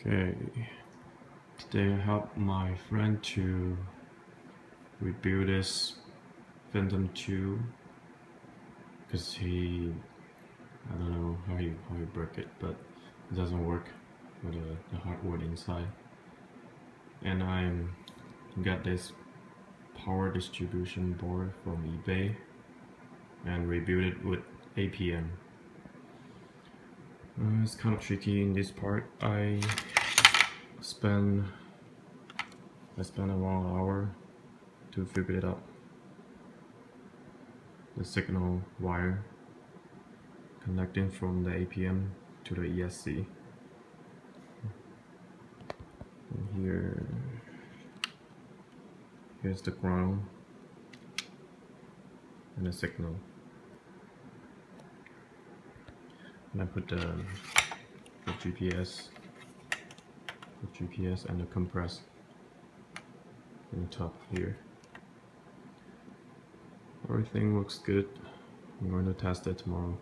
Okay, today I helped my friend to rebuild this Phantom2 because I don't know how you break it, but it doesn't work with the hardwood inside. And I got this power distribution board from eBay and rebuilt it with APM. It's kind of tricky in this part. I spent around an hour to figure it out. The signal wire connecting from the APM to the ESC. And here's the ground and the signal. And I put the GPS and the compress in the top here. Everything looks good. I'm going to test it tomorrow.